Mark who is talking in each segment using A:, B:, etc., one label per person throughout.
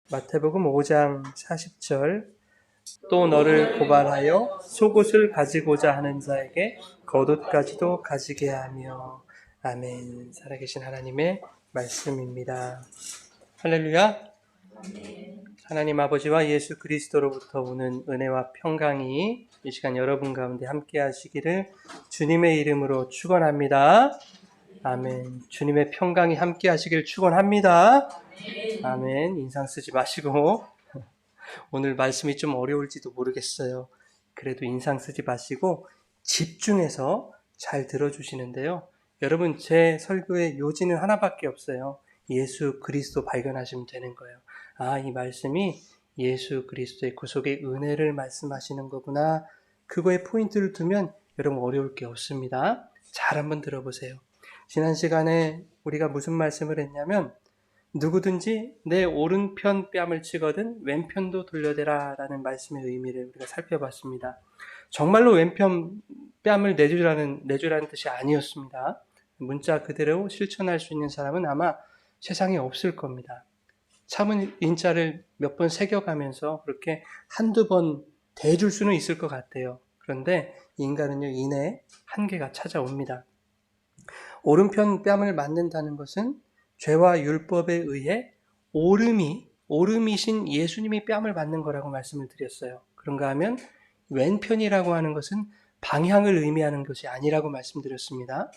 A: 마태복음 5장 40절 또 너를 고발하여 속옷을 가지고자 하는 자에게 겉옷까지도 가지게 하며. 아멘. 살아계신 하나님의 말씀입니다. 할렐루야. 하나님 아버지와 예수 그리스도로부터 오는 은혜와 평강이 이 시간 여러분 가운데 함께 하시기를 주님의 이름으로 축원합니다. 아멘. 주님의 평강이 함께 하시길 축원합니다. 아멘. 인상 쓰지 마시고 오늘 말씀이 좀 어려울지도 모르겠어요. 그래도 인상 쓰지 마시고 집중해서 잘 들어주시는데요. 여러분, 제 설교의 요지는 하나밖에 없어요. 예수 그리스도 발견하시면 되는 거예요. 아, 이 말씀이 예수 그리스도의 구속의 은혜를 말씀하시는 거구나. 그거에 포인트를 두면 여러분 어려울 게 없습니다. 잘 한번 들어보세요. 지난 시간에 우리가 무슨 말씀을 했냐면 누구든지 내 오른편 뺨을 치거든 왼편도 돌려대라 라는 말씀의 의미를 우리가 살펴봤습니다. 정말로 왼편 뺨을 내주라는 뜻이 아니었습니다. 문자 그대로 실천할 수 있는 사람은 아마 세상에 없을 겁니다. 참은 인자를 몇 번 새겨가면서 그렇게 한두 번 대줄 수는 있을 것 같아요. 그런데 인간은요, 이내 한계가 찾아옵니다. 오른편 뺨을 맞는다는 것은 죄와 율법에 의해 오름이신 예수님이 뺨을 맞는 거라고 말씀을 드렸어요. 그런가 하면 왼편이라고 하는 것은 방향을 의미하는 것이 아니라고 말씀드렸습니다.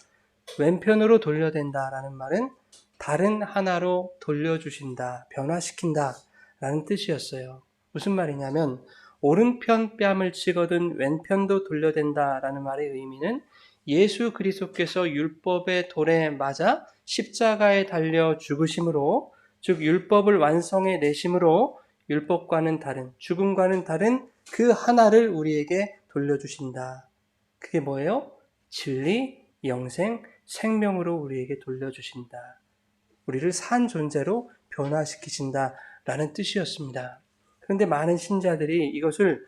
A: 왼편으로 돌려댄다라는 말은 다른 하나로 돌려주신다, 변화시킨다 라는 뜻이었어요. 무슨 말이냐면 오른편 뺨을 치거든 왼편도 돌려댄다 라는 말의 의미는 예수 그리스도께서 율법의 돌에 맞아 십자가에 달려 죽으심으로, 즉 율법을 완성해 내심으로 율법과는 다른, 죽음과는 다른 그 하나를 우리에게 돌려주신다. 그게 뭐예요? 진리, 영생, 생명으로 우리에게 돌려주신다. 우리를 산 존재로 변화시키신다라는 뜻이었습니다. 그런데 많은 신자들이 이것을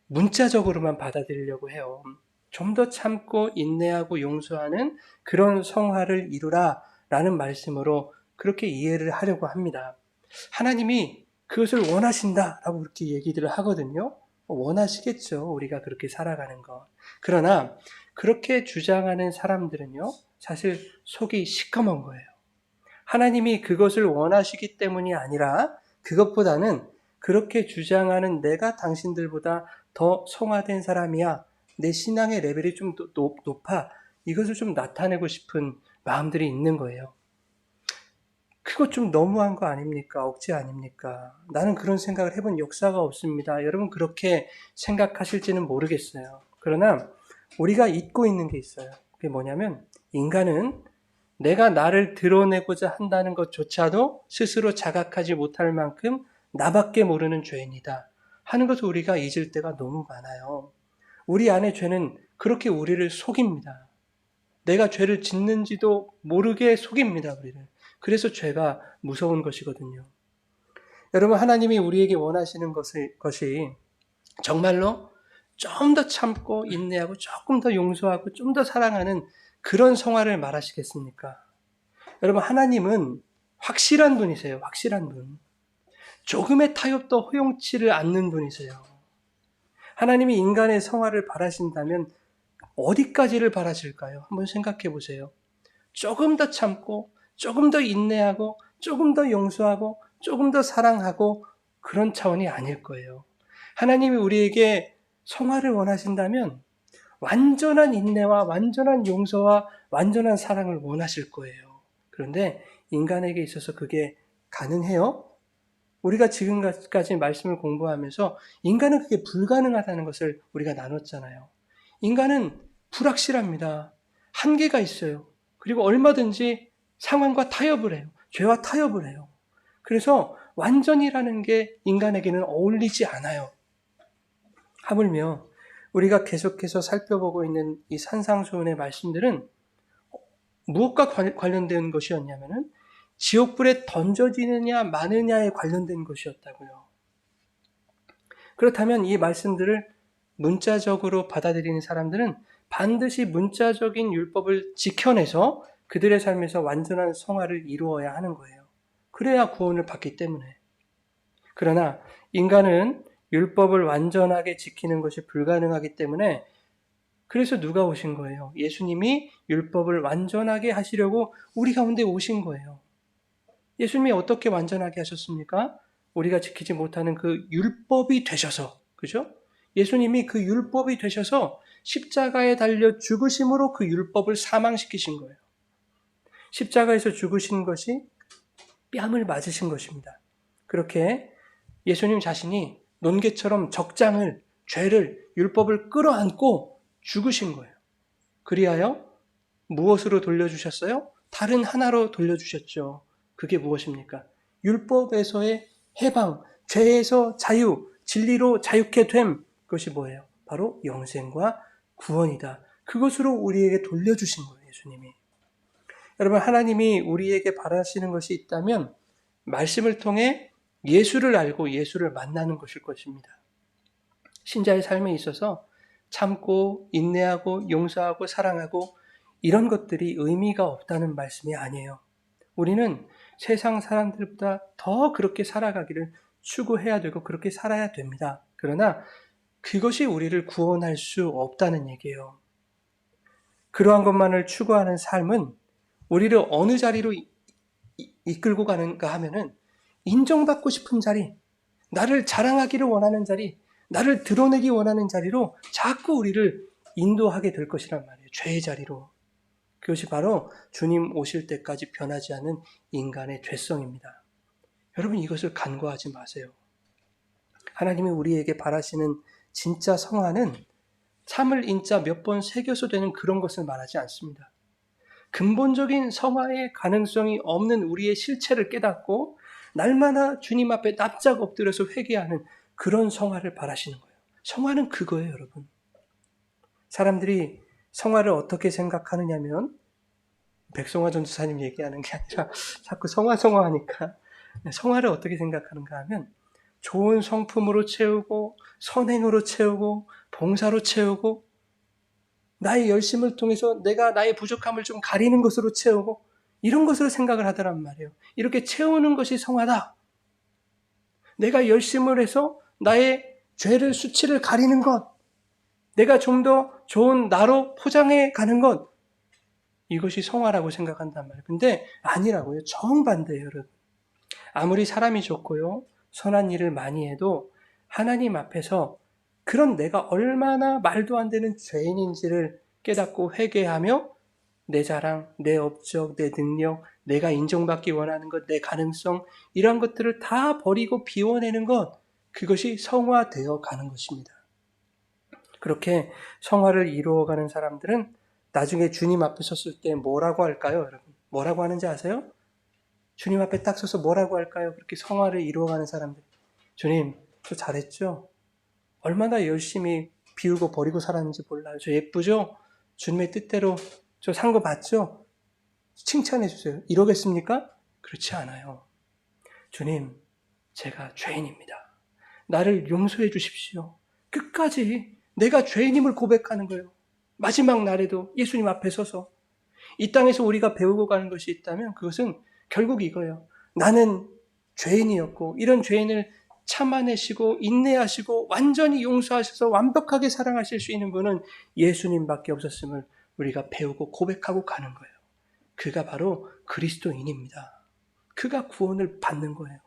A: 문자적으로만 받아들이려고 해요. 좀 더 참고 인내하고 용서하는 그런 성화를 이루라 라는 말씀으로 그렇게 이해를 하려고 합니다. 하나님이 그것을 원하신다라고 그렇게 얘기들을 하거든요. 원하시겠죠. 우리가 그렇게 살아가는 것. 그러나 그렇게 주장하는 사람들은요, 사실 속이 시커먼 거예요. 하나님이 그것을 원하시기 때문이 아니라 그것보다는 그렇게 주장하는 내가 당신들보다 더 성화된 사람이야. 내 신앙의 레벨이 좀 높아. 이것을 좀 나타내고 싶은 마음들이 있는 거예요. 그거 좀 너무한 거 아닙니까? 억지 아닙니까? 나는 그런 생각을 해본 역사가 없습니다. 여러분 그렇게 생각하실지는 모르겠어요. 그러나 우리가 잊고 있는 게 있어요. 그게 뭐냐면 인간은 내가 나를 드러내고자 한다는 것조차도 스스로 자각하지 못할 만큼 나밖에 모르는 죄인이다 하는 것을 우리가 잊을 때가 너무 많아요. 우리 안에 죄는 그렇게 우리를 속입니다. 내가 죄를 짓는지도 모르게 속입니다, 우리를. 그래서 죄가 무서운 것이거든요. 여러분, 하나님이 우리에게 원하시는 것이 정말로 좀 더 참고 인내하고 조금 더 용서하고 좀 더 사랑하는 그런 성화를 말하시겠습니까? 여러분, 하나님은 확실한 분이세요. 확실한 분. 조금의 타협도 허용치를 않는 분이세요. 하나님이 인간의 성화를 바라신다면 어디까지를 바라실까요? 한번 생각해 보세요. 조금 더 참고, 조금 더 인내하고, 조금 더 용서하고, 조금 더 사랑하고 그런 차원이 아닐 거예요. 하나님이 우리에게 성화를 원하신다면 완전한 인내와 완전한 용서와 완전한 사랑을 원하실 거예요. 그런데 인간에게 있어서 그게 가능해요? 우리가 지금까지 말씀을 공부하면서 인간은 그게 불가능하다는 것을 우리가 나눴잖아요. 인간은 불확실합니다. 한계가 있어요. 그리고 얼마든지 상황과 타협을 해요. 죄와 타협을 해요. 그래서 완전이라는 게 인간에게는 어울리지 않아요. 하물며 우리가 계속해서 살펴보고 있는 이 산상수훈의 말씀들은 무엇과 관련된 것이었냐면은 지옥불에 던져지느냐 마느냐에 관련된 것이었다고요. 그렇다면 이 말씀들을 문자적으로 받아들이는 사람들은 반드시 문자적인 율법을 지켜내서 그들의 삶에서 완전한 성화를 이루어야 하는 거예요. 그래야 구원을 받기 때문에. 그러나 인간은 율법을 완전하게 지키는 것이 불가능하기 때문에 그래서 누가 오신 거예요? 예수님이 율법을 완전하게 하시려고 우리 가운데 오신 거예요. 예수님이 어떻게 완전하게 하셨습니까? 우리가 지키지 못하는 그 율법이 되셔서, 그죠? 예수님이 그 율법이 되셔서 십자가에 달려 죽으심으로 그 율법을 사망시키신 거예요. 십자가에서 죽으신 것이 뺨을 맞으신 것입니다. 그렇게 예수님 자신이 논개처럼 적장을, 죄를, 율법을 끌어안고 죽으신 거예요. 그리하여 무엇으로 돌려주셨어요? 다른 하나로 돌려주셨죠. 그게 무엇입니까? 율법에서의 해방, 죄에서 자유, 진리로 자유케 됨, 그것이 뭐예요? 바로 영생과 구원이다. 그것으로 우리에게 돌려주신 거예요, 예수님이. 여러분, 하나님이 우리에게 바라시는 것이 있다면 말씀을 통해 예수를 알고 예수를 만나는 것일 것입니다. 신자의 삶에 있어서 참고 인내하고 용서하고 사랑하고 이런 것들이 의미가 없다는 말씀이 아니에요. 우리는 세상 사람들보다 더 그렇게 살아가기를 추구해야 되고 그렇게 살아야 됩니다. 그러나 그것이 우리를 구원할 수 없다는 얘기예요. 그러한 것만을 추구하는 삶은 우리를 어느 자리로 이끌고 가는가 하면은 인정받고 싶은 자리, 나를 자랑하기를 원하는 자리, 나를 드러내기 원하는 자리로 자꾸 우리를 인도하게 될 것이란 말이에요. 죄의 자리로. 그것이 바로 주님 오실 때까지 변하지 않은 인간의 죄성입니다. 여러분, 이것을 간과하지 마세요. 하나님이 우리에게 바라시는 진짜 성화는 참을 인자 몇 번 새겨서 되는 그런 것을 말하지 않습니다. 근본적인 성화의 가능성이 없는 우리의 실체를 깨닫고 날마다 주님 앞에 납작 엎드려서 회개하는 그런 성화를 바라시는 거예요. 성화는 그거예요, 여러분. 사람들이 성화를 어떻게 생각하느냐면 백성화 전도사님 얘기하는 게 아니라 자꾸 성화 하니까 성화를 어떻게 생각하는가 하면 좋은 성품으로 채우고 선행으로 채우고 봉사로 채우고 나의 열심을 통해서 내가 나의 부족함을 좀 가리는 것으로 채우고 이런 것으로 생각을 하더란 말이에요. 이렇게 채우는 것이 성화다. 내가 열심을 해서 나의 죄를 수치를 가리는 것, 내가 좀 더 좋은 나로 포장해 가는 것, 이것이 성화라고 생각한단 말이에요. 근데 아니라고요. 정반대예요, 여러분. 아무리 사람이 좋고요, 선한 일을 많이 해도 하나님 앞에서 그런 내가 얼마나 말도 안 되는 죄인인지를 깨닫고 회개하며 내 자랑, 내 업적, 내 능력, 내가 인정받기 원하는 것, 내 가능성 이런 것들을 다 버리고 비워내는 것, 그것이 성화되어 가는 것입니다. 그렇게 성화를 이루어가는 사람들은 나중에 주님 앞에 섰을 때 뭐라고 할까요, 여러분? 뭐라고 하는지 아세요? 주님 앞에 딱 서서 뭐라고 할까요? 그렇게 성화를 이루어가는 사람들. 주님, 저 잘했죠? 얼마나 열심히 비우고 버리고 살았는지 몰라요. 저 예쁘죠? 주님의 뜻대로 저 산 거 맞죠? 칭찬해 주세요. 이러겠습니까? 그렇지 않아요. 주님, 제가 죄인입니다. 나를 용서해 주십시오. 끝까지 내가 죄인임을 고백하는 거예요. 마지막 날에도 예수님 앞에 서서 이 땅에서 우리가 배우고 가는 것이 있다면 그것은 결국 이거예요. 나는 죄인이었고 이런 죄인을 참아내시고 인내하시고 완전히 용서하셔서 완벽하게 사랑하실 수 있는 분은 예수님밖에 없었음을 우리가 배우고 고백하고 가는 거예요. 그가 바로 그리스도인입니다. 그가 구원을 받는 거예요.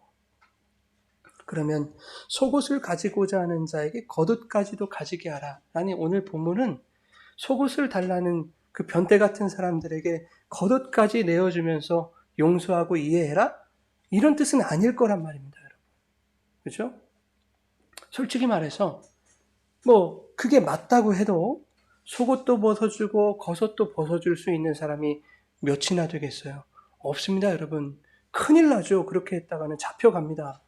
A: 그러면 속옷을 가지고자 하는 자에게 겉옷까지도 가지게 하라. 라니 오늘 본문은 속옷을 달라는 그 변태 같은 사람들에게 겉옷까지 내어주면서 용서하고 이해해라? 이런 뜻은 아닐 거란 말입니다, 여러분. 그죠? 솔직히 말해서 그게 맞다고 해도 속옷도 벗어주고 겉옷도 벗어줄 수 있는 사람이 몇이나 되겠어요? 없습니다, 여러분. 큰일 나죠. 그렇게 했다가는 잡혀갑니다.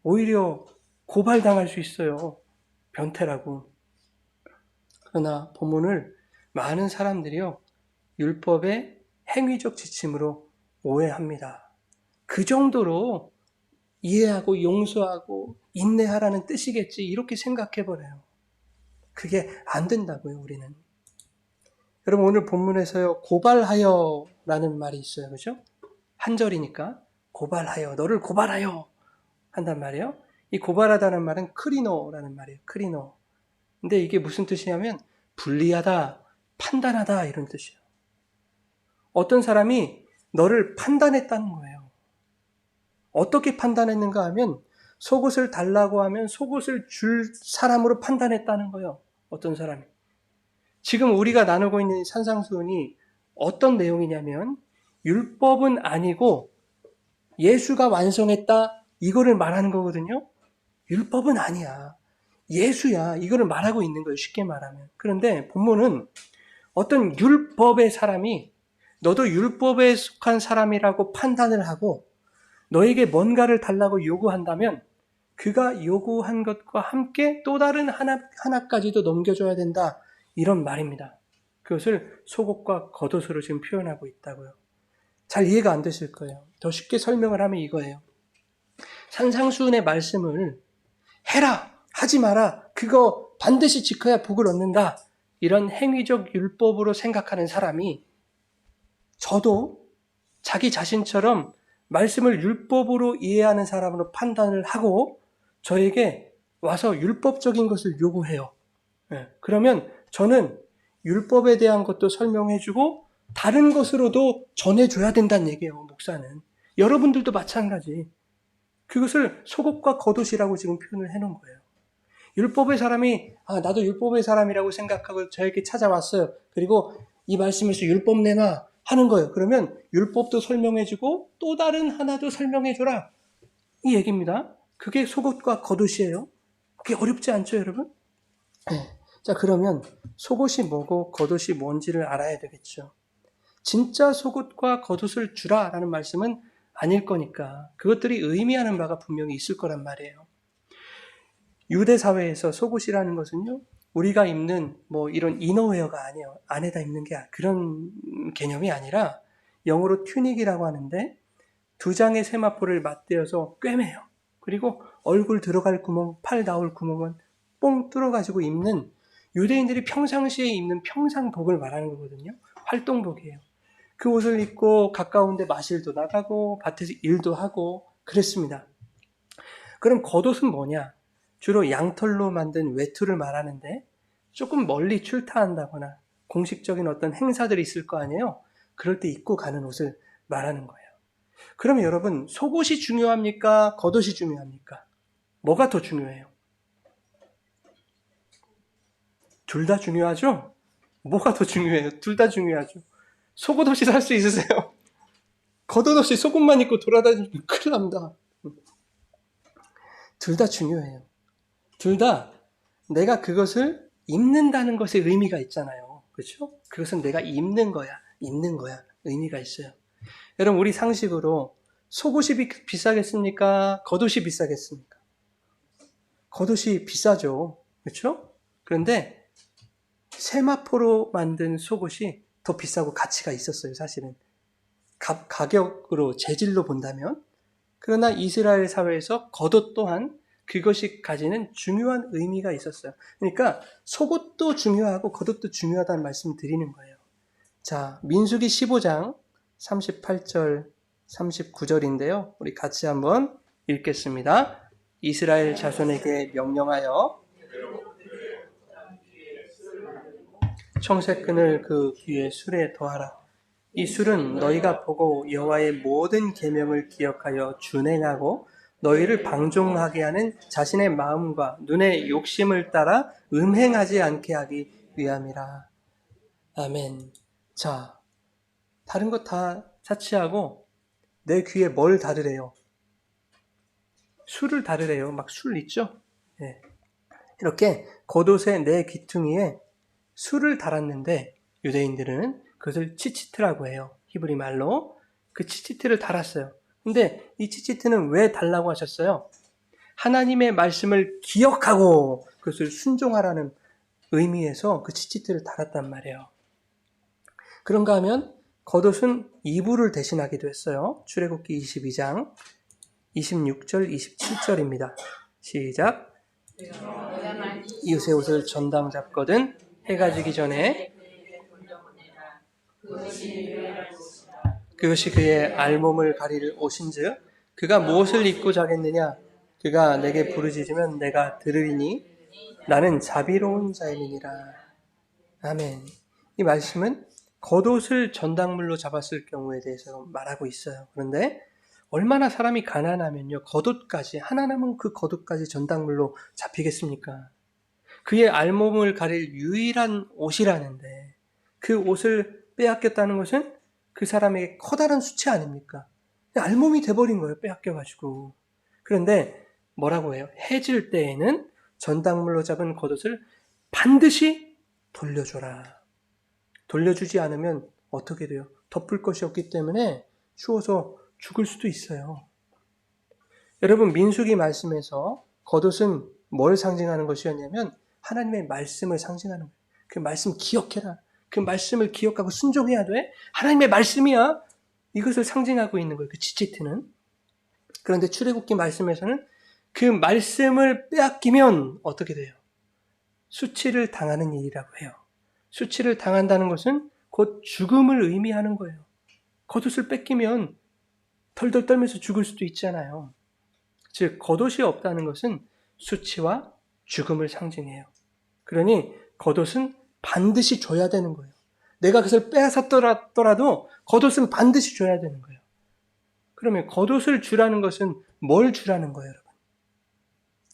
A: 오히려 고발당할 수 있어요. 변태라고. 그러나 본문을 많은 사람들이요, 율법의 행위적 지침으로 오해합니다. 그 정도로 이해하고 용서하고 인내하라는 뜻이겠지 이렇게 생각해버려요. 그게 안 된다고요, 우리는. 여러분, 오늘 본문에서요, 고발하여라는 말이 있어요. 그죠? 한 절이니까 고발하여, 너를 고발하여 한단 말이에요. 이 고발하다는 말은 크리노라는 말이에요. 크리노. 근데 이게 무슨 뜻이냐면 분리하다, 판단하다 이런 뜻이에요. 어떤 사람이 너를 판단했다는 거예요. 어떻게 판단했는가 하면 속옷을 달라고 하면 속옷을 줄 사람으로 판단했다는 거예요. 어떤 사람이. 지금 우리가 나누고 있는 산상수훈이 어떤 내용이냐면 율법은 아니고 예수가 완성했다 이거를 말하는 거거든요. 율법은 아니야. 예수야. 이거를 말하고 있는 거예요. 쉽게 말하면. 그런데 본문은 어떤 율법의 사람이 너도 율법에 속한 사람이라고 판단을 하고 너에게 뭔가를 달라고 요구한다면 그가 요구한 것과 함께 또 다른 하나까지도 넘겨줘야 된다. 이런 말입니다. 그것을 속옷과 겉옷으로 지금 표현하고 있다고요. 잘 이해가 안 되실 거예요. 더 쉽게 설명을 하면 이거예요. 산상수훈의 말씀을 해라, 하지 마라, 그거 반드시 지켜야 복을 얻는다. 이런 행위적 율법으로 생각하는 사람이 저도 자기 자신처럼 말씀을 율법으로 이해하는 사람으로 판단을 하고 저에게 와서 율법적인 것을 요구해요. 그러면 저는 율법에 대한 것도 설명해주고 다른 것으로도 전해줘야 된다는 얘기예요. 목사는. 여러분들도 마찬가지. 그것을 속옷과 겉옷이라고 지금 표현을 해놓은 거예요. 율법의 사람이 나도 율법의 사람이라고 생각하고 저에게 찾아왔어요. 그리고 이 말씀에서 율법 내놔 하는 거예요. 그러면 율법도 설명해주고 또 다른 하나도 설명해줘라. 이 얘기입니다. 그게 속옷과 겉옷이에요. 그게 어렵지 않죠, 여러분? 네. 자, 그러면 속옷이 뭐고 겉옷이 뭔지를 알아야 되겠죠. 진짜 속옷과 겉옷을 주라라는 말씀은 아닐 거니까 그것들이 의미하는 바가 분명히 있을 거란 말이에요. 유대 사회에서 속옷이라는 것은요, 우리가 입는 이런 이너웨어가 아니에요. 안에다 입는 게 그런 개념이 아니라 영어로 튜닉이라고 하는데 두 장의 세마포를 맞대어서 꿰매요. 그리고 얼굴 들어갈 구멍, 팔 나올 구멍은 뽕 뚫어가지고 입는 유대인들이 평상시에 입는 평상복을 말하는 거거든요. 활동복이에요. 그 옷을 입고 가까운데 마실도 나가고 밭에서 일도 하고 그랬습니다. 그럼 겉옷은 뭐냐? 주로 양털로 만든 외투를 말하는데 조금 멀리 출타한다거나 공식적인 어떤 행사들이 있을 거 아니에요? 그럴 때 입고 가는 옷을 말하는 거예요. 그럼 여러분, 속옷이 중요합니까? 겉옷이 중요합니까? 뭐가 더 중요해요? 둘 다 중요하죠? 뭐가 더 중요해요? 둘 다 중요하죠. 속옷 없이 살 수 있으세요? 겉옷 없이 속옷만 입고 돌아다니면 큰일 납니다. 둘 다 중요해요. 둘 다 내가 그것을 입는다는 것에 의미가 있잖아요. 그렇죠? 그것은 내가 입는 거야. 의미가 있어요. 여러분, 우리 상식으로 속옷이 비싸겠습니까? 겉옷이 비싸겠습니까? 겉옷이 비싸죠. 그렇죠? 그런데 세마포로 만든 속옷이 더 비싸고 가치가 있었어요, 사실은. 가격으로, 재질로 본다면. 그러나 이스라엘 사회에서 겉옷 또한 그것이 가지는 중요한 의미가 있었어요. 그러니까 속옷도 중요하고 겉옷도 중요하다는 말씀을 드리는 거예요. 자, 민수기 15장 38절, 39절인데요. 우리 같이 한번 읽겠습니다. 이스라엘 자손에게 명령하여 청색끈을 그 귀에 술에 더하라. 이 술은 너희가 보고 여호와의 모든 계명을 기억하여 준행하고 너희를 방종하게 하는 자신의 마음과 눈의 욕심을 따라 음행하지 않게 하기 위함이라. 아멘. 자, 다른 것 다 차치하고 내 귀에 뭘 다르래요? 술을 다르래요. 막 술 있죠? 네. 이렇게 겉옷에 내 귀퉁이에 술을 달았는데 유대인들은 그것을 치치트라고 해요. 히브리 말로. 그 치치트를 달았어요. 근데 이 치치트는 왜 달라고 하셨어요? 하나님의 말씀을 기억하고 그것을 순종하라는 의미에서 그 치치트를 달았단 말이에요. 그런가 하면 겉옷은 이불을 대신하기도 했어요. 출애굽기 22장 26절 27절입니다. 시작. 이웃의 옷을 전당 잡거든 해가 지기 전에 그것이 그의 알몸을 가릴 옷인즉 그가 무엇을 입고 자겠느냐? 그가 내게 부르짖으면 내가 들으리니 나는 자비로운 자임이니라. 아멘. 이 말씀은 겉옷을 전당물로 잡았을 경우에 대해서 말하고 있어요. 그런데 얼마나 사람이 가난하면요, 겉옷까지, 하나 남은 그 겉옷까지 전당물로 잡히겠습니까? 그의 알몸을 가릴 유일한 옷이라는데 그 옷을 빼앗겼다는 것은 그 사람에게 커다란 수치 아닙니까? 알몸이 돼버린 거예요, 빼앗겨가지고. 그런데 뭐라고 해요? 해질 때에는 전당물로 잡은 겉옷을 반드시 돌려줘라. 돌려주지 않으면 어떻게 돼요? 덮을 것이 없기 때문에 추워서 죽을 수도 있어요. 여러분, 민수기 말씀에서 겉옷은 뭘 상징하는 것이었냐면 하나님의 말씀을 상징하는 거예요. 그 말씀 기억해라. 그 말씀을 기억하고 순종해야 돼. 하나님의 말씀이야. 이것을 상징하고 있는 거예요. 그 지체트는. 그런데 출애굽기 말씀에서는 그 말씀을 빼앗기면 어떻게 돼요? 수치를 당하는 일이라고 해요. 수치를 당한다는 것은 곧 죽음을 의미하는 거예요. 겉옷을 뺏기면 덜덜 떨면서 죽을 수도 있잖아요. 즉 겉옷이 없다는 것은 수치와 죽음을 상징해요. 그러니 겉옷은 반드시 줘야 되는 거예요. 내가 그것을 빼앗았더라도 겉옷은 반드시 줘야 되는 거예요. 그러면 겉옷을 주라는 것은 뭘 주라는 거예요, 여러분?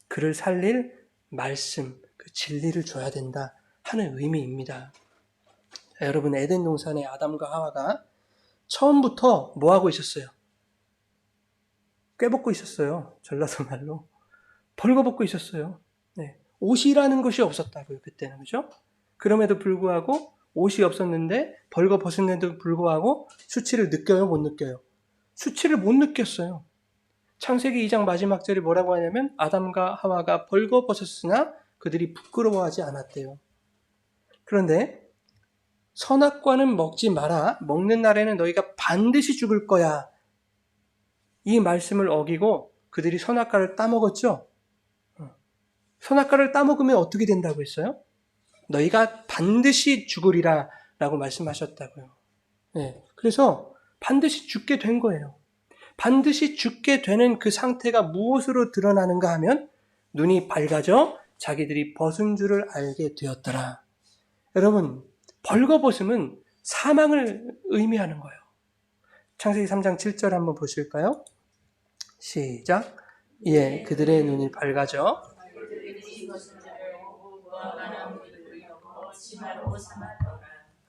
A: 그를 살릴 말씀, 그 진리를 줘야 된다 하는 의미입니다. 자, 여러분, 에덴 동산의 아담과 하와가 처음부터 뭐 하고 있었어요? 꿰벗고 있었어요. 전라도 말로. 벌거벗고 있었어요. 네. 옷이라는 것이 없었다고요, 그때는. 그죠? 그럼에도 불구하고 옷이 없었는데 벌거벗은데도 불구하고 수치를 느껴요, 못 느껴요? 수치를 못 느꼈어요. 창세기 2장 마지막 절이 뭐라고 하냐면 아담과 하와가 벌거벗었으나 그들이 부끄러워하지 않았대요. 그런데 선악과는 먹지 마라. 먹는 날에는 너희가 반드시 죽을 거야. 이 말씀을 어기고 그들이 선악과를 따먹었죠. 선악과를 따먹으면 어떻게 된다고 했어요? 너희가 반드시 죽으리라 라고 말씀하셨다고요. 네, 그래서 반드시 죽게 된 거예요. 반드시 죽게 되는 그 상태가 무엇으로 드러나는가 하면 눈이 밝아져 자기들이 벗은 줄을 알게 되었더라. 여러분, 벌거벗음은 사망을 의미하는 거예요. 창세기 3장 7절 한번 보실까요? 시작. 예, 그들의 눈이 밝아져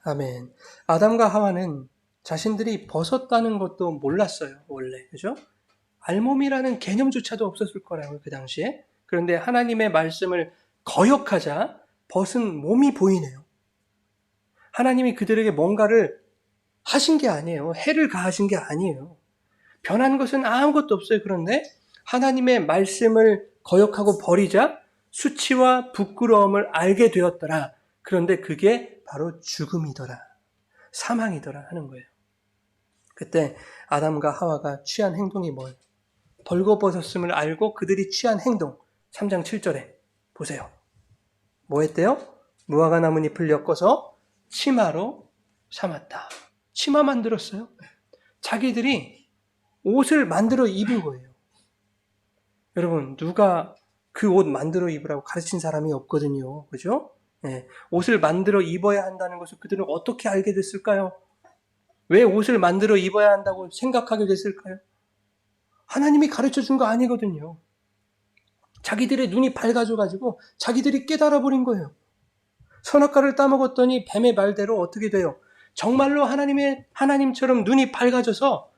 A: 아멘. 아담과 하와는 자신들이 벗었다는 것도 몰랐어요, 원래. 그죠? 알몸이라는 개념조차도 없었을 거라고요, 그 당시에. 그런데 하나님의 말씀을 거역하자 벗은 몸이 보이네요. 하나님이 그들에게 뭔가를 하신 게 아니에요. 해를 가하신 게 아니에요. 변한 것은 아무것도 없어요. 그런데 하나님의 말씀을 거역하고 버리자 수치와 부끄러움을 알게 되었더라. 그런데 그게 바로 죽음이더라. 사망이더라 하는 거예요. 그때 아담과 하와가 취한 행동이 뭐예요? 벌거벗었음을 알고 그들이 취한 행동. 3장 7절에 보세요. 뭐 했대요? 무화과 나뭇잎을 엮어서 치마로 삼았다. 치마 만들었어요. 자기들이 옷을 만들어 입은 거예요. 여러분, 누가 그 옷 만들어 입으라고 가르친 사람이 없거든요. 그죠? 네. 옷을 만들어 입어야 한다는 것을 그들은 어떻게 알게 됐을까요? 왜 옷을 만들어 입어야 한다고 생각하게 됐을까요? 하나님이 가르쳐 준 거 아니거든요. 자기들의 눈이 밝아져가지고 자기들이 깨달아 버린 거예요. 선악과를 따먹었더니 뱀의 말대로 어떻게 돼요? 정말로 하나님처럼 눈이 밝아져서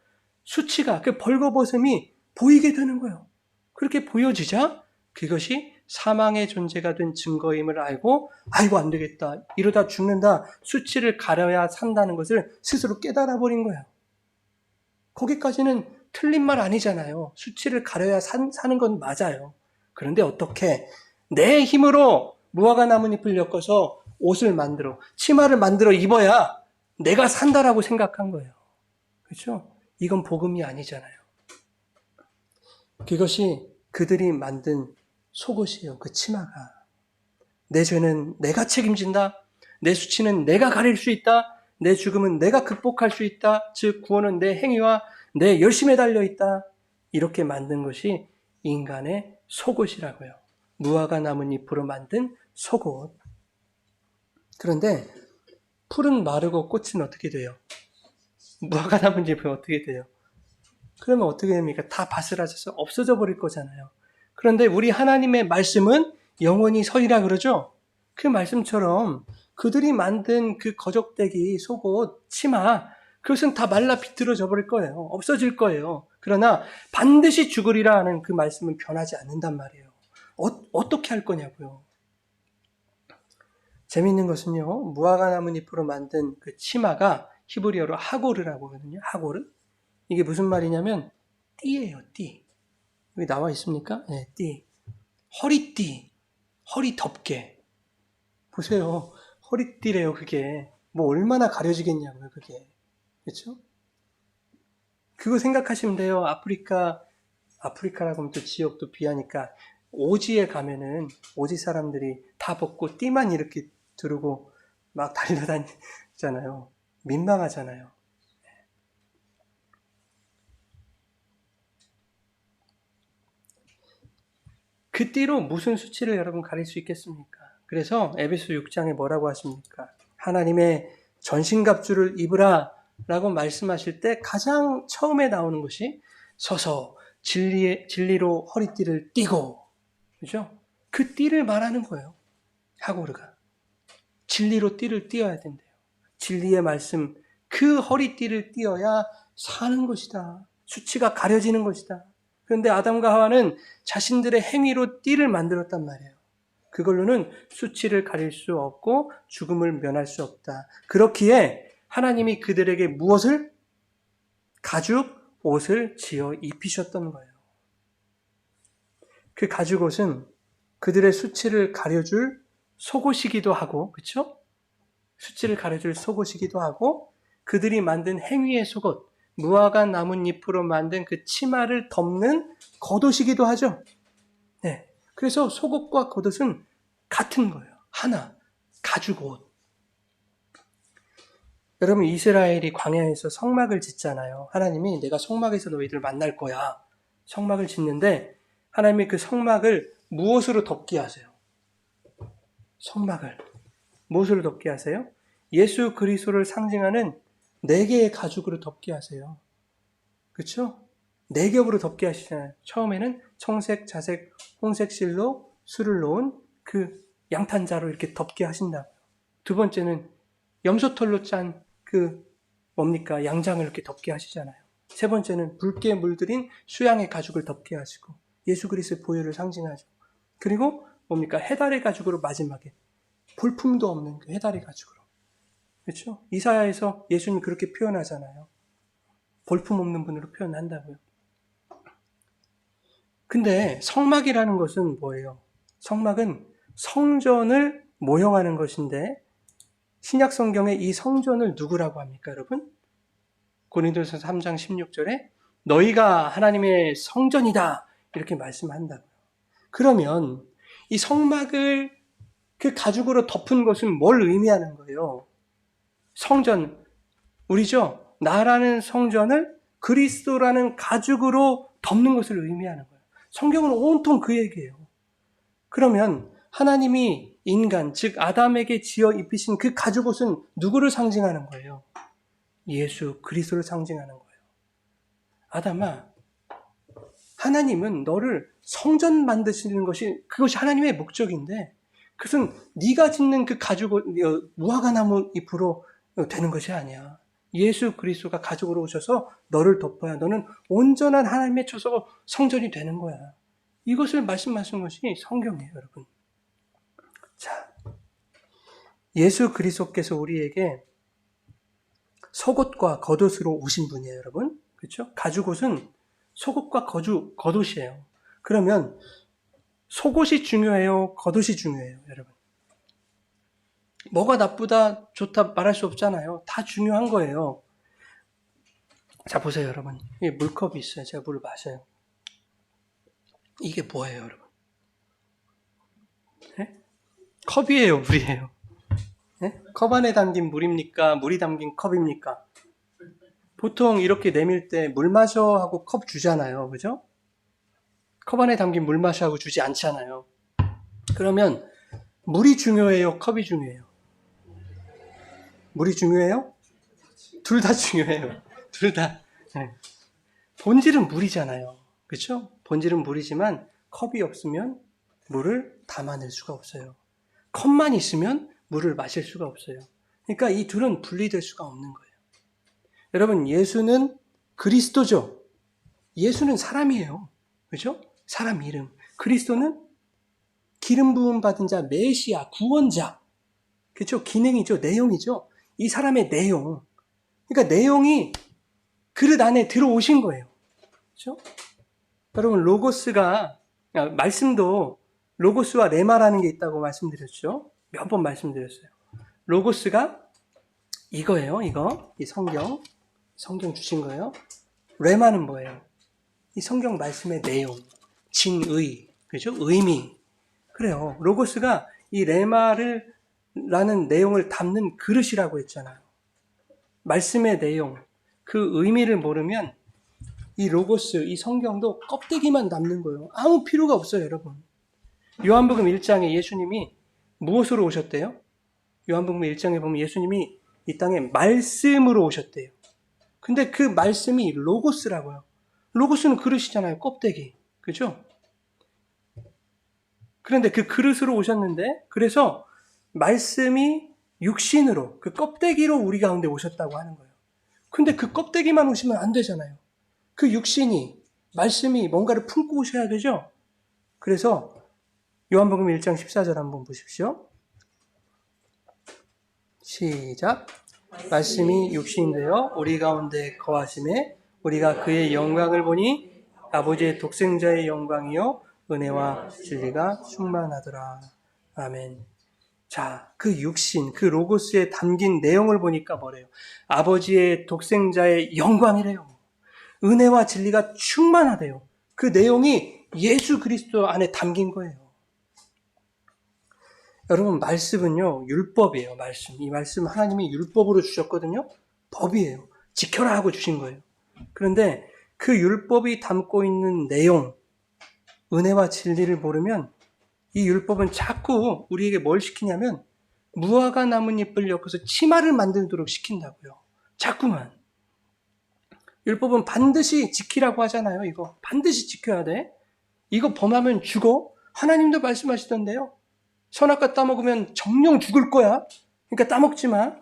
A: 수치가, 그 벌거벗음이 보이게 되는 거예요. 그렇게 보여지자 그것이 사망의 존재가 된 증거임을 알고 아이고 안 되겠다. 이러다 죽는다. 수치를 가려야 산다는 것을 스스로 깨달아 버린 거예요. 거기까지는 틀린 말 아니잖아요. 수치를 가려야 사는 건 맞아요. 그런데 어떻게 내 힘으로 무화과 나뭇잎을 엮어서 옷을 만들어 치마를 만들어 입어야 내가 산다라고 생각한 거예요. 그렇죠? 이건 복음이 아니잖아요. 그것이 그들이 만든 속옷이에요. 그 치마가. 내 죄는 내가 책임진다. 내 수치는 내가 가릴 수 있다. 내 죽음은 내가 극복할 수 있다. 즉 구원은 내 행위와 내 열심에 달려 있다. 이렇게 만든 것이 인간의 속옷이라고요. 무화과 나뭇잎으로 만든 속옷. 그런데 풀은 마르고 꽃은 어떻게 돼요? 무화과 나뭇잎은 어떻게 돼요? 그러면 어떻게 됩니까? 다 바스라져서 없어져 버릴 거잖아요. 그런데 우리 하나님의 말씀은 영원히 서리라 그러죠? 그 말씀처럼 그들이 만든 그 거적대기, 속옷, 치마, 그것은 다 말라 비틀어져 버릴 거예요. 없어질 거예요. 그러나 반드시 죽으리라 하는 그 말씀은 변하지 않는단 말이에요. 어떻게 할 거냐고요. 재미있는 것은요, 무화과 나뭇잎으로 만든 그 치마가 히브리어로 하고르라고 하거든요. 하고르. 이게 무슨 말이냐면 띠예요, 띠. 여기 나와 있습니까? 네, 띠. 허리띠. 허리 덮개. 보세요. 허리띠래요, 그게. 뭐 얼마나 가려지겠냐고요, 그게. 그렇죠? 그거 생각하시면 돼요. 아프리카라고 하면 또 지역도 비하니까 오지에 가면은 오지 사람들이 다 벗고 띠만 이렇게 두르고 막 달려다니잖아요. 민망하잖아요. 그 띠로 무슨 수치를 여러분 가릴 수 있겠습니까? 그래서 에베소 6장에 뭐라고 하십니까? 하나님의 전신갑주를 입으라 라고 말씀하실 때 가장 처음에 나오는 것이 서서 진리로 허리띠를 띠고, 그죠? 그 띠를 말하는 거예요. 하고르가. 진리로 띠를 띠어야 된대요. 진리의 말씀, 그 허리띠를 띠어야 사는 것이다. 수치가 가려지는 것이다. 그런데 아담과 하와는 자신들의 행위로 띠를 만들었단 말이에요. 그걸로는 수치를 가릴 수 없고 죽음을 면할 수 없다. 그렇기에 하나님이 그들에게 무엇을? 가죽 옷을 지어 입히셨던 거예요. 그 가죽 옷은 그들의 수치를 가려줄 속옷이기도 하고, 그렇죠? 수치를 가려줄 속옷이기도 하고, 그들이 만든 행위의 속옷, 무화과 나뭇잎으로 만든 그 치마를 덮는 겉옷이기도 하죠. 네. 그래서 속옷과 겉옷은 같은 거예요. 하나, 가죽 옷. 여러분, 이스라엘이 광야에서 성막을 짓잖아요. 하나님이 내가 성막에서 너희들 만날 거야. 성막을 짓는데 하나님이 그 성막을 무엇으로 덮게 하세요? 성막을 무엇으로 덮게 하세요? 예수 그리스도를 상징하는 4개의 가죽으로 덮게 하세요. 그렇죠? 4겹으로 덮게 하시잖아요. 처음에는 청색, 자색, 홍색 실로 술을 놓은 그 양탄자로 이렇게 덮게 하신다고요. 두 번째는 염소털로 짠 그 뭡니까? 양장을 이렇게 덮게 하시잖아요. 세 번째는 붉게 물들인 수양의 가죽을 덮게 하시고 예수 그리스도의 보혈을 상징하죠. 그리고 뭡니까? 해달의 가죽으로 마지막에 볼품도 없는 그 해달의 가죽으로. 그렇죠? 이사야에서 예수님 그렇게 표현하잖아요. 볼품 없는 분으로 표현한다고요. 근데 성막이라는 것은 뭐예요? 성막은 성전을 모형하는 것인데 신약 성경에 이 성전을 누구라고 합니까, 여러분? 고린도서 3장 16절에 너희가 하나님의 성전이다 이렇게 말씀한다고요. 그러면 이 성막을 그 가죽으로 덮은 것은 뭘 의미하는 거예요? 성전, 우리죠? 나라는 성전을 그리스도라는 가죽으로 덮는 것을 의미하는 거예요. 성경은 온통 그 얘기예요. 그러면 하나님이 인간, 즉 아담에게 지어 입히신 그 가죽옷은 누구를 상징하는 거예요? 예수 그리스도를 상징하는 거예요. 아담아, 하나님은 너를 성전 만드시는 것이 그것이 하나님의 목적인데 그것은 네가 짓는 그 가죽옷, 무화과 나무 잎으로 되는 것이 아니야. 예수 그리스도가 가죽으로 오셔서 너를 덮어야 너는 온전한 하나님의 처소 성전이 되는 거야. 이것을 말씀하신 것이 성경이에요, 여러분. 자, 예수 그리스도께서 우리에게 속옷과 겉옷으로 오신 분이에요, 여러분. 그렇죠? 가죽옷은 속옷과 겉옷이에요. 그러면 속옷이 중요해요, 겉옷이 중요해요, 여러분. 뭐가 나쁘다, 좋다 말할 수 없잖아요. 다 중요한 거예요. 자, 보세요, 여러분. 이게 물컵이 있어요. 제가 물을 마셔요. 이게 뭐예요, 여러분? 네? 컵이에요, 물이에요? 네? 컵 안에 담긴 물입니까? 물이 담긴 컵입니까? 보통 이렇게 내밀 때 물 마셔 하고 컵 주잖아요. 그죠? 컵 안에 담긴 물 마시라고 주지 않잖아요. 그러면 물이 중요해요? 컵이 중요해요? 물이 중요해요? 둘 다 중요해요. 둘 다. 네. 본질은 물이잖아요. 그렇죠? 본질은 물이지만 컵이 없으면 물을 담아낼 수가 없어요. 컵만 있으면 물을 마실 수가 없어요. 그러니까 이 둘은 분리될 수가 없는 거예요. 여러분, 예수는 그리스도죠. 예수는 사람이에요. 그렇죠? 사람 이름. 그리스도는 기름 부음 받은 자, 메시아, 구원자. 그렇죠? 기능이죠. 내용이죠. 이 사람의 내용. 그러니까 내용이 그릇 안에 들어오신 거예요. 그렇죠? 여러분, 말씀도 로고스와 레마라는 게 있다고 말씀드렸죠. 몇 번 말씀드렸어요. 로고스가 이거예요. 이 성경 주신 거예요. 레마는 뭐예요? 이 성경 말씀의 내용, 진의, 그죠? 의미. 그래요. 로고스가 이 라는 내용을 담는 그릇이라고 했잖아요. 말씀의 내용, 그 의미를 모르면 이 로고스, 이 성경도 껍데기만 남는 거예요. 아무 필요가 없어요, 여러분. 요한복음 1장에 예수님이 무엇으로 오셨대요? 요한복음 1장에 보면 예수님이 이 땅에 말씀으로 오셨대요. 근데 그 말씀이 로고스라고요. 로고스는 그릇이잖아요. 껍데기. 그죠? 그런데 그 그릇으로 오셨는데, 그래서 말씀이 육신으로, 그 껍데기로 우리 가운데 오셨다고 하는 거예요. 근데 그 껍데기만 오시면 안 되잖아요. 그 육신이, 말씀이 뭔가를 품고 오셔야 되죠? 그래서 요한복음 1장 14절 한번 보십시오. 시작. 말씀이 육신이 되어 우리 가운데 거하심에 우리가 그의 영광을 보니 아버지의 독생자의 영광이요 은혜와 진리가 충만하더라. 아멘. 자, 그 육신, 그 로고스에 담긴 내용을 보니까 뭐래요? 아버지의 독생자의 영광이래요. 은혜와 진리가 충만하대요. 그 내용이 예수 그리스도 안에 담긴 거예요. 여러분, 말씀은요, 율법이에요, 말씀. 이 말씀 하나님이 율법으로 주셨거든요? 법이에요. 지켜라 하고 주신 거예요. 그런데 그 율법이 담고 있는 내용, 은혜와 진리를 모르면 이 율법은 자꾸 우리에게 뭘 시키냐면 무화과 나뭇잎을 엮어서 치마를 만들도록 시킨다고요. 자꾸만. 율법은 반드시 지키라고 하잖아요, 이거. 반드시 지켜야 돼. 이거 범하면 죽어. 하나님도 말씀하시던데요. 선악과 따먹으면 정령 죽을 거야. 그러니까 따먹지 마.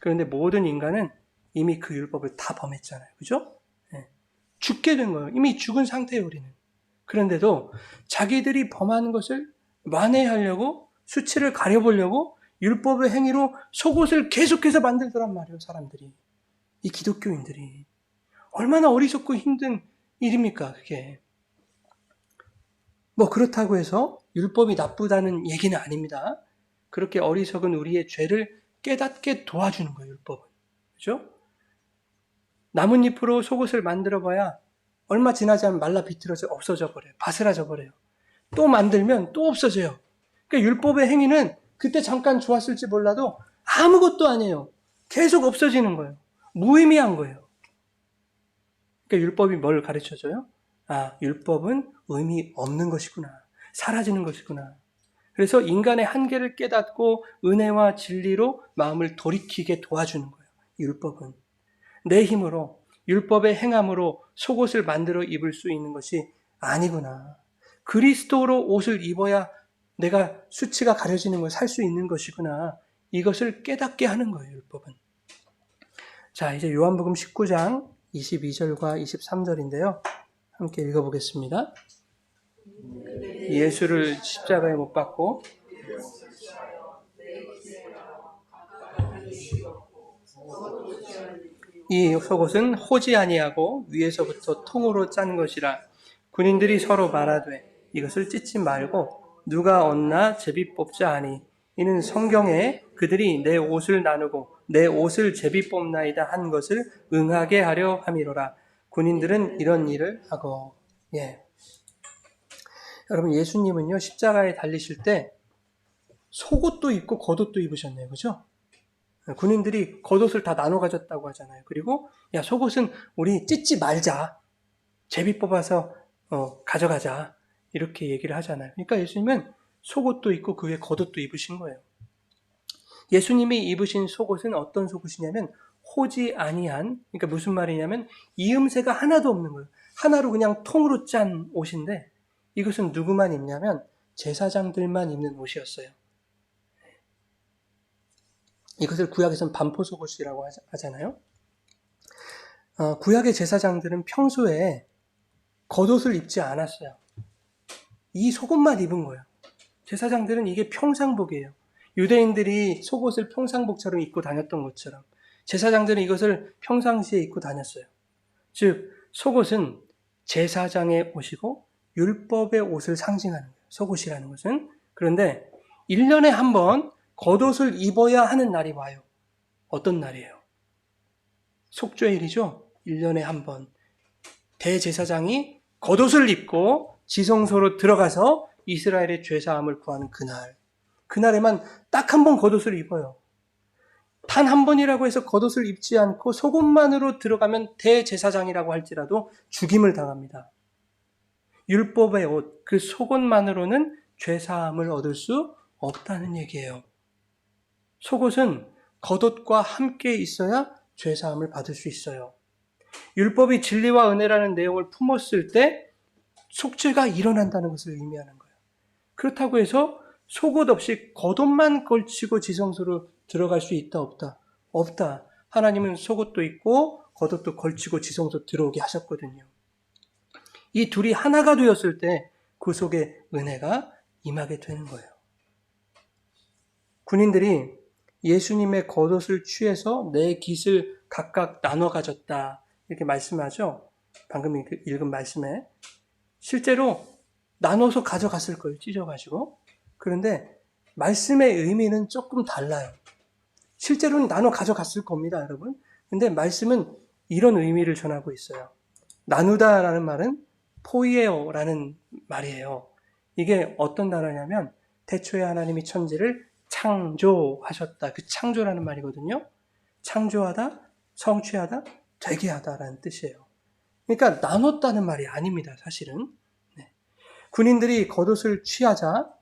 A: 그런데 모든 인간은 이미 그 율법을 다 범했잖아요. 그죠? 네. 죽게 된 거예요. 이미 죽은 상태예요, 우리는. 그런데도 자기들이 범하는 것을 만회하려고 수치를 가려보려고 율법의 행위로 속옷을 계속해서 만들더란 말이에요, 사람들이. 이 기독교인들이. 얼마나 어리석고 힘든 일입니까, 그게. 뭐 그렇다고 해서 율법이 나쁘다는 얘기는 아닙니다. 그렇게 어리석은 우리의 죄를 깨닫게 도와주는 거예요, 율법은. 그죠? 나뭇잎으로 속옷을 만들어 봐야 얼마 지나지 않으면 말라 비틀어져 없어져 버려요. 바스라져 버려요. 또 만들면 또 없어져요. 그러니까 율법의 행위는 그때 잠깐 좋았을지 몰라도 아무것도 아니에요. 계속 없어지는 거예요. 무의미한 거예요. 그러니까 율법이 뭘 가르쳐줘요? 아, 율법은 의미 없는 것이구나. 사라지는 것이구나. 그래서 인간의 한계를 깨닫고 은혜와 진리로 마음을 돌이키게 도와주는 거예요. 율법은. 내 힘으로, 율법의 행함으로 속옷을 만들어 입을 수 있는 것이 아니구나. 그리스도로 옷을 입어야 내가 수치가 가려지는 걸 살 수 있는 것이구나. 이것을 깨닫게 하는 거예요, 율법은. 자, 이제 요한복음 19장 22절과 23절인데요. 함께 읽어보겠습니다. 예수를 십자가에 못 박고 이 속옷은 호지 아니하고 위에서부터 통으로 짠 것이라. 군인들이 서로 말하되 이것을 찢지 말고 누가 얻나 제비 뽑자 하니 이는 성경에 그들이 내 옷을 나누고 내 옷을 제비 뽑나이다 한 것을 응하게 하려 함이로라. 군인들은 이런 일을 하고. 예. 여러분, 예수님은요 십자가에 달리실 때 속옷도 입고 겉옷도 입으셨네요. 그죠? 군인들이 겉옷을 다 나눠 가졌다고 하잖아요. 그리고 야, 속옷은 우리 찢지 말자. 제비 뽑아서 가져가자. 이렇게 얘기를 하잖아요. 그러니까 예수님은 속옷도 입고 그 위에 겉옷도 입으신 거예요. 예수님이 입으신 속옷은 어떤 속옷이냐면 호지 아니한, 그러니까 무슨 말이냐면 이음새가 하나도 없는 거예요. 하나로 그냥 통으로 짠 옷인데 이것은 누구만 입냐면 제사장들만 입는 옷이었어요. 이것을 구약에서는 반포 속옷이라고 하잖아요. 구약의 제사장들은 평소에 겉옷을 입지 않았어요. 이 속옷만 입은 거예요. 제사장들은 이게 평상복이에요. 유대인들이 속옷을 평상복처럼 입고 다녔던 것처럼 제사장들은 이것을 평상시에 입고 다녔어요. 즉 속옷은 제사장의 옷이고 율법의 옷을 상징하는 거예요. 속옷이라는 것은. 그런데 1년에 한 번 겉옷을 입어야 하는 날이 와요. 어떤 날이에요? 속죄일이죠. 1년에 한 번. 대제사장이 겉옷을 입고 지성소로 들어가서 이스라엘의 죄사함을 구하는 그날. 그날에만 딱 한 번 겉옷을 입어요. 단 한 번이라고 해서 겉옷을 입지 않고 속옷만으로 들어가면 대제사장이라고 할지라도 죽임을 당합니다. 율법의 옷, 그 속옷만으로는 죄사함을 얻을 수 없다는 얘기예요. 속옷은 겉옷과 함께 있어야 죄사함을 받을 수 있어요. 율법이 진리와 은혜라는 내용을 품었을 때 속죄가 일어난다는 것을 의미하는 거예요. 그렇다고 해서 속옷 없이 겉옷만 걸치고 지성소로 들어갈 수 있다 없다? 없다. 하나님은 속옷도 입고 겉옷도 걸치고 지성소 들어오게 하셨거든요. 이 둘이 하나가 되었을 때 그 속에 은혜가 임하게 되는 거예요. 군인들이 예수님의 겉옷을 취해서 내 깃을 각각 나눠 가졌다. 이렇게 말씀하죠. 방금 읽은 말씀에. 실제로 나눠서 가져갔을 거예요. 찢어가지고. 그런데 말씀의 의미는 조금 달라요. 실제로는 나눠 가져갔을 겁니다, 여러분. 근데 말씀은 이런 의미를 전하고 있어요. 나누다라는 말은 포이에오라는 말이에요. 이게 어떤 단어냐면 태초에 하나님이 천지를 창조하셨다. 그 창조라는 말이거든요. 창조하다, 성취하다, 되게 하다라는 뜻이에요. 그러니까 나눴다는 말이 아닙니다, 사실은. 네. 군인들이 겉옷을 취하자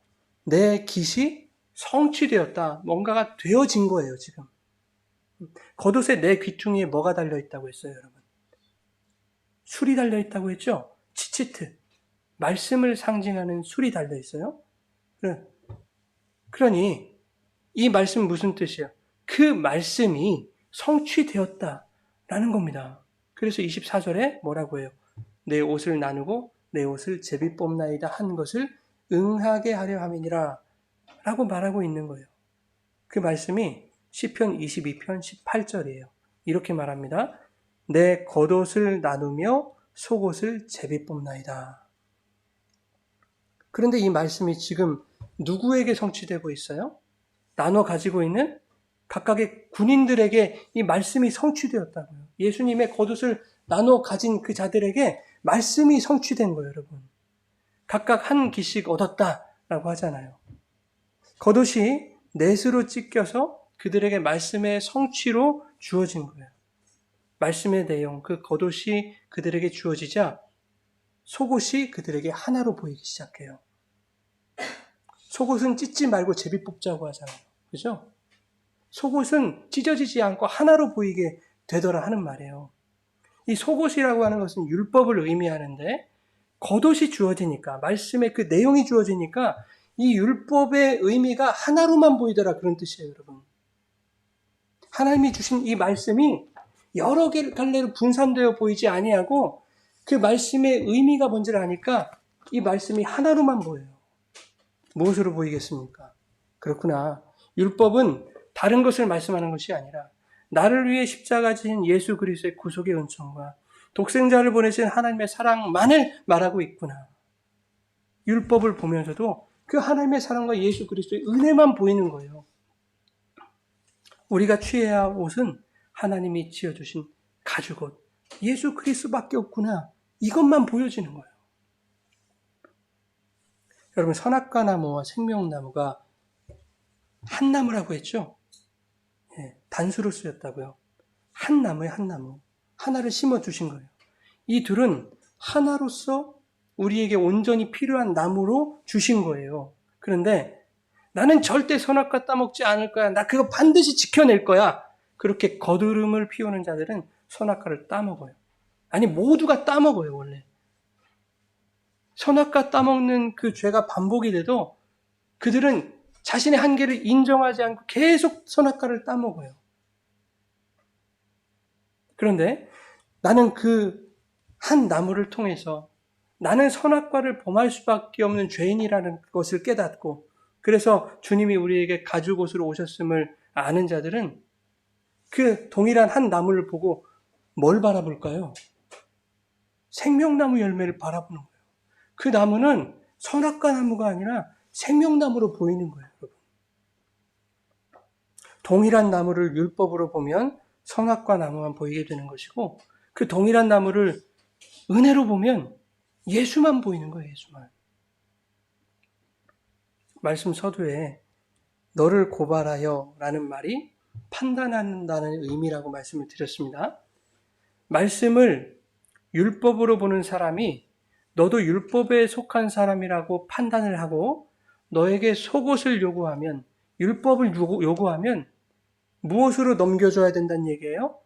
A: 내 깃이 성취되었다. 뭔가가 되어진 거예요, 지금. 겉옷에 내 귀퉁이에 뭐가 달려있다고 했어요, 여러분? 술이 달려있다고 했죠? 치치트. 말씀을 상징하는 술이 달려있어요. 그러니 이 말씀 무슨 뜻이에요? 그 말씀이 성취되었다라는 겁니다. 그래서 24절에 뭐라고 해요? 내 옷을 나누고 내 옷을 제비 뽑나이다 한 것을 응하게 하려 함이니라 라고 말하고 있는 거예요. 그 말씀이 시편 22편 18절이에요. 이렇게 말합니다. 내 겉옷을 나누며 속옷을 제비 뽑나이다. 그런데 이 말씀이 지금 누구에게 성취되고 있어요? 나눠 가지고 있는 각각의 군인들에게 이 말씀이 성취되었다고요. 예수님의 겉옷을 나눠 가진 그 자들에게 말씀이 성취된 거예요, 여러분. 각각 한 깃씩 얻었다라고 하잖아요. 겉옷이 넷으로 찢겨서 그들에게 말씀의 성취로 주어진 거예요. 말씀의 내용, 그 겉옷이 그들에게 주어지자 속옷이 그들에게 하나로 보이기 시작해요. 속옷은 찢지 말고 제비 뽑자고 하잖아요. 그죠? 속옷은 찢어지지 않고 하나로 보이게 되더라 하는 말이에요. 이 속옷이라고 하는 것은 율법을 의미하는데 겉옷이 주어지니까, 말씀의 그 내용이 주어지니까 이 율법의 의미가 하나로만 보이더라 그런 뜻이에요, 여러분. 하나님이 주신 이 말씀이 여러 갈래로 분산되어 보이지 아니하고 그 말씀의 의미가 뭔지를 아니까 이 말씀이 하나로만 보여요. 무엇으로 보이겠습니까? 그렇구나. 율법은 다른 것을 말씀하는 것이 아니라 나를 위해 십자가 지신 예수 그리스도의 구속의 은총과 독생자를 보내신 하나님의 사랑만을 말하고 있구나. 율법을 보면서도 그 하나님의 사랑과 예수 그리스도의 은혜만 보이는 거예요. 우리가 취해야 할 옷은 하나님이 지어주신 가죽옷, 예수 그리스도밖에 없구나. 이것만 보여지는 거예요. 여러분, 선악과 나무와 생명나무가 한 나무라고 했죠? 단수로 쓰였다고요. 한 나무에 한 나무. 하나를 심어주신 거예요. 이 둘은 하나로서 우리에게 온전히 필요한 나무로 주신 거예요. 그런데 나는 절대 선악과 따먹지 않을 거야. 나 그거 반드시 지켜낼 거야. 그렇게 거드름을 피우는 자들은 선악과를 따먹어요. 아니, 모두가 따먹어요, 원래. 선악과 따먹는 그 죄가 반복이 돼도 그들은 자신의 한계를 인정하지 않고 계속 선악과를 따먹어요. 그런데 나는 그 한 나무를 통해서 나는 선악과를 범할 수밖에 없는 죄인이라는 것을 깨닫고, 그래서 주님이 우리에게 가죽옷으로 오셨음을 아는 자들은 그 동일한 한 나무를 보고 뭘 바라볼까요? 생명나무 열매를 바라보는 거예요. 그 나무는 선악과 나무가 아니라 생명나무로 보이는 거예요, 여러분. 동일한 나무를 율법으로 보면 선악과 나무만 보이게 되는 것이고, 그 동일한 나무를 은혜로 보면 예수만 보이는 거예요, 예수만. 말씀 서두에 너를 고발하여 라는 말이 판단한다는 의미라고 말씀을 드렸습니다. 말씀을 율법으로 보는 사람이 너도 율법에 속한 사람이라고 판단을 하고 너에게 속옷을 요구하면, 율법을 요구하면 무엇으로 넘겨줘야 된다는 얘기예요?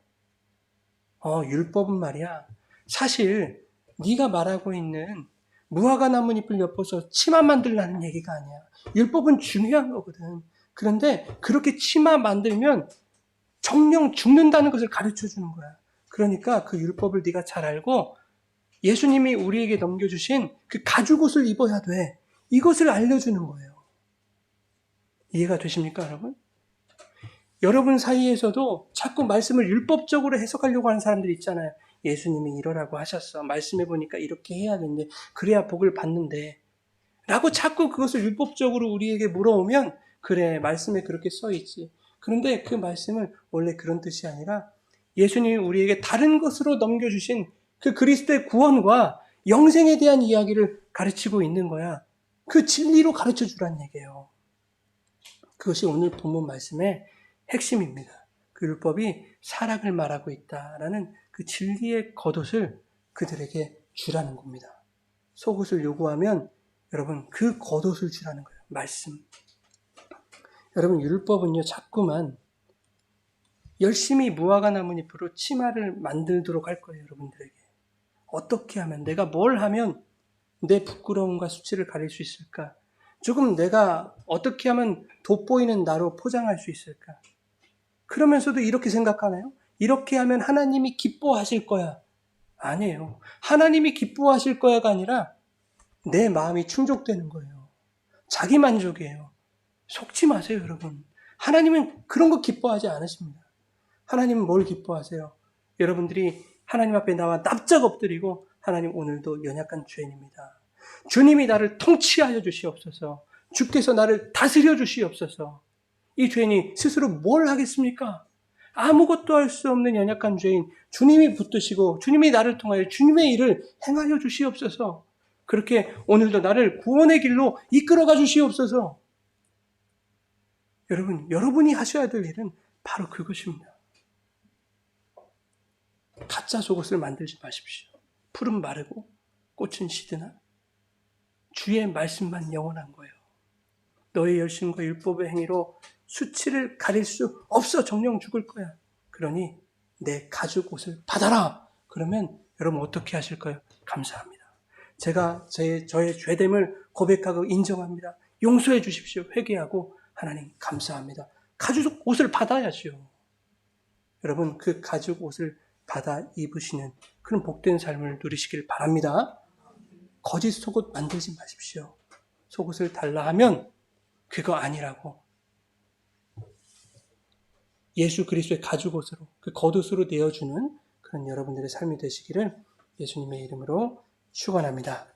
A: 율법은 말이야, 사실 네가 말하고 있는 무화과 나뭇잎을 엿보서 치마 만들라는 얘기가 아니야. 율법은 중요한 거거든. 그런데 그렇게 치마 만들면 정령 죽는다는 것을 가르쳐 주는 거야. 그러니까 그 율법을 네가 잘 알고 예수님이 우리에게 넘겨주신 그 가죽옷을 입어야 돼. 이것을 알려주는 거예요. 이해가 되십니까, 여러분? 여러분 사이에서도 자꾸 말씀을 율법적으로 해석하려고 하는 사람들이 있잖아요. 예수님이 이러라고 하셨어. 말씀해 보니까 이렇게 해야 되는데, 그래야 복을 받는데. 라고 자꾸 그것을 율법적으로 우리에게 물어오면, 그래, 말씀에 그렇게 써 있지. 그런데 그 말씀은 원래 그런 뜻이 아니라 예수님이 우리에게 다른 것으로 넘겨주신 그 그리스도의 구원과 영생에 대한 이야기를 가르치고 있는 거야. 그 진리로 가르쳐 주란 얘기예요. 그것이 오늘 본문 말씀의 핵심입니다. 그 율법이 사랑을 말하고 있다라는 그 진리의 겉옷을 그들에게 주라는 겁니다. 속옷을 요구하면 여러분 그 겉옷을 주라는 거예요. 말씀. 여러분 율법은요 자꾸만 열심히 무화과 나뭇잎으로 치마를 만들도록 할 거예요. 여러분들에게. 어떻게 하면, 내가 뭘 하면 내 부끄러움과 수치를 가릴 수 있을까? 조금 내가 어떻게 하면 돋보이는 나로 포장할 수 있을까? 그러면서도 이렇게 생각하나요? 이렇게 하면 하나님이 기뻐하실 거야. 아니에요. 하나님이 기뻐하실 거야가 아니라 내 마음이 충족되는 거예요. 자기 만족이에요. 속지 마세요, 여러분. 하나님은 그런 거 기뻐하지 않으십니다. 하나님은 뭘 기뻐하세요? 여러분들이 하나님 앞에 나와 납작 엎드리고, 하나님 오늘도 연약한 죄인입니다. 주님이 나를 통치하여 주시옵소서. 주께서 나를 다스려 주시옵소서. 이 죄인이 스스로 뭘 하겠습니까? 아무것도 할 수 없는 연약한 죄인, 주님이 붙드시고 주님이 나를 통하여 주님의 일을 행하여 주시옵소서. 그렇게 오늘도 나를 구원의 길로 이끌어가 주시옵소서. 여러분, 여러분이 하셔야 될 일은 바로 그것입니다. 가짜 속옷을 만들지 마십시오. 풀은 마르고 꽃은 시드나 주의 말씀만 영원한 거예요. 너의 열심과 율법의 행위로 수치를 가릴 수 없어. 정령 죽을 거야. 그러니 내 가죽 옷을 받아라. 그러면 여러분 어떻게 하실 거예요? 감사합니다. 제가 저의 죄됨을 고백하고 인정합니다. 용서해 주십시오. 회개하고 하나님 감사합니다. 가죽 옷을 받아야죠. 여러분 그 가죽 옷을 받아 입으시는 그런 복된 삶을 누리시길 바랍니다. 거짓 속옷 만들지 마십시오. 속옷을 달라 하면 그거 아니라고 예수 그리스도의 가죽옷으로 그 겉옷으로 내어주는 그런 여러분들의 삶이 되시기를 예수님의 이름으로 축원합니다.